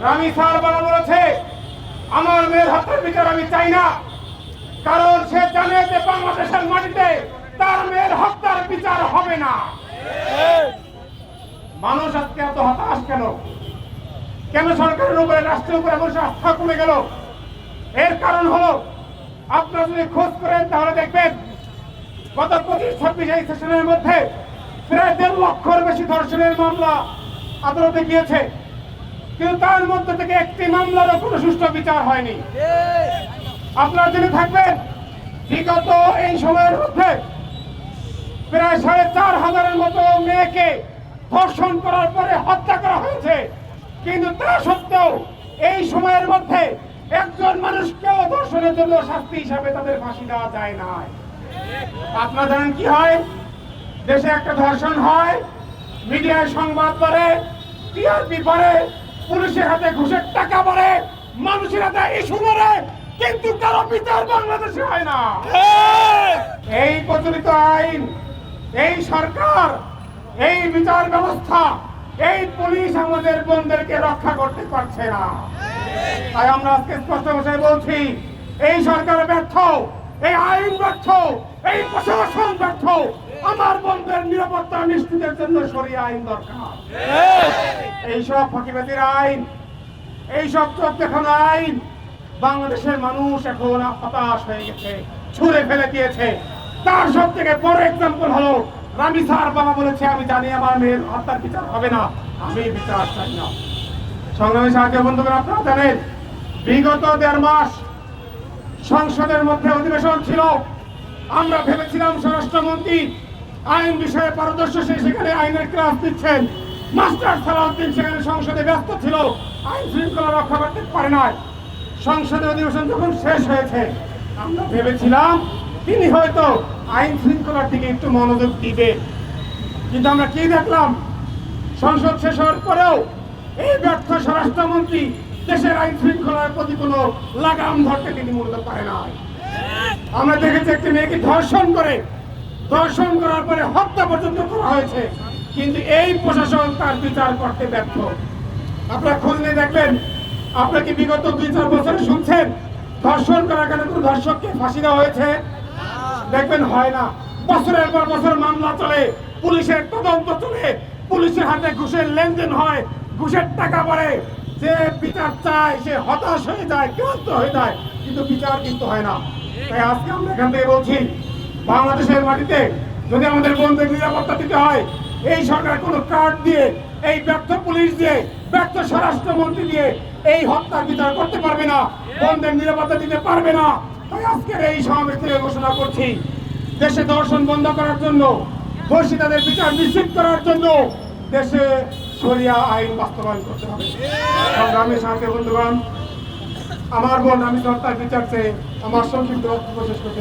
Rummy sir বলেছে আমার মেয়ের হত্যার বিচার আমি চাই না, কারণ সে জানে যে বাংলাদেশের মাটিতে তার মেয়ের হত্যার বিচার হবে না। মানুষ আজকে এত হতাশ কেন? কেন সরকারের উপরে, রাষ্ট্রের উপরে মানুষের আস্থা কমে গেল? এর কারণ হলো, আপনারা যদি খোঁজ করেন তাহলে দেখবেন গত 25-26 এই সেশনের মধ্যে প্রায় 1.5 লক্ষের বেশি ধর্ষণের মামলা আদালতে গিয়েছে, কিন্তু তার মধ্যে থেকে একটি মামলারও কোনো সুষ্ঠু বিচার হয়নি। আপনারা জেনে থাকবেন বিগত এই সময়ের মধ্যে প্রায় 4,500-এর মতো মেয়েকে ধর্ষণ করার পরে হত্যা করা হয়েছে, কিন্তু তা সত্ত্বেও এই সময়ের মধ্যে একজন মানুষকেও ধর্ষণের জন্য শাস্তি হিসাবে তাদের ফাঁসি দেওয়া যায় না। আপনারা জানেন কি হয়? দেশে একটা ধর্ষণ হয়, মিডিয়ায় সংবাদ পড়ে, টিআরপি পড়ে, পুলিশের হাতে ঘুষের টাকা পড়ে, মানুষের হাতে ইস্যু পড়ে, কিন্তু কারো বিচার বাংলাদেশে হয় না। এই প্রচলিত আইন, এই সরকার, এই বিচার ব্যবস্থা, এই পুলিশ আমাদের বোনদেরকে রক্ষা করতে পারছে না। তাই আমরা আজকে স্পষ্ট ভাষায় বলছি, এই সরকার ব্যর্থ, এই আইন ব্যর্থ, এই প্রশাসন ব্যর্থ। আমার বোনদের নিরাপত্তা নিশ্চিতের জন্য শরিয়া আইন দরকার। এইসব ফাঁকিবাজির আইন, এইসব চোখ দেখানো আইন বাংলাদেশের মানুষ এখন হতাশ হয়ে গেছে, ছুঁড়ে ফেলে দিয়েছে। তার সব থেকে বড় এক্সাম্পল হলো রামি স্যার বলেছে আমি জানি আমার মেয়ের হত্যার বিচার হবে না, আমি বিচার চাই না। সংগ্রামী সাথী বন্ধুগণ, আপনারা জানেন বিগত 1.5 মাস সংসদের মধ্যে অধিবেশন ছিল। আমরা ভেবেছিলাম স্বরাষ্ট্রমন্ত্রী আইন বিষয়ে পারদর্শী, সেখানে আইনের ক্লাস দিচ্ছেন। মাস্টার সালাউদ্দিন সেখানে সংসদে ব্যস্ত ছিল, আইন শৃঙ্খলা রক্ষা করতে পারে নাই। সংসদের অধিবেশন যখন শেষ হয়েছে, আমরা ভেবেছিলাম তিনি হয়তো আইন শৃঙ্খলার দিকে একটু মনোযোগ দিবে, কিন্তু আমরা কি দেখলাম? সংসদ শেষ হওয়ার পরেও এই ব্যর্থ স্বরাষ্ট্রমন্ত্রী দেশের আইন শৃঙ্খলার প্রতি কোনো লাগাম ধরতে তিনি মূলত পারে না। আমরা দেখেছি একটি মেয়েকে ধর্ষণ করার পরে হত্যা পর্যন্ত করা হয়েছে, কিন্তু এই প্রশাসন তার বিচার করতে ব্যর্থ। আপনারা খোঁজ নিয়ে দেখবেন, আপনাকে বিগত 2-4 বছরে শুনছেন ধর্ষণ করার কারণে কোনো ধর্ষককে ফাঁসি দেওয়া হয়েছে? দেখবেন হয় না। বছরের পর বছর মামলা চলে, পুলিশের তদন্ত চলে, পুলিশের হাতে ঘুষের লেনদেন হয়, ঘুষের টাকা পড়ে। যে বিচার চায় সে হতাশ হয়ে যায়, ক্লান্ত হয়ে যায়, কিন্তু বিচার কিন্তু হয় না। তাই আজকে আমরা এখান থেকে বলছি, বাংলাদেশের মাটিতে যদি আমাদের বোনদের নিরাপত্তা দিতে হয়, এই সরকার কোনো কার্ড দিয়ে, এই ব্যর্থ পুলিশ দিয়ে, ব্যর্থ স্বরাষ্ট্রমন্ত্রী দিয়ে এই হত্যার বিচার করতে পারবে না, বোনদের নিরাপত্তা দিতে পারবে না। তাই আজকের এই সমাবেশ থেকে ঘোষণা করছি, দেশে ধর্ষণ বন্ধ করার জন্য, দোষীদের বিচার নিশ্চিত করার জন্য দেশে শরিয়া আইন বাস্তবায়ন করতে হবে। সংগ্রামী সাথী বন্ধুগণ, আমার বোন রামি সরকার বিচার চেয়ে আমার সংক্ষিপ্ত বক্তব্য শেষ করতে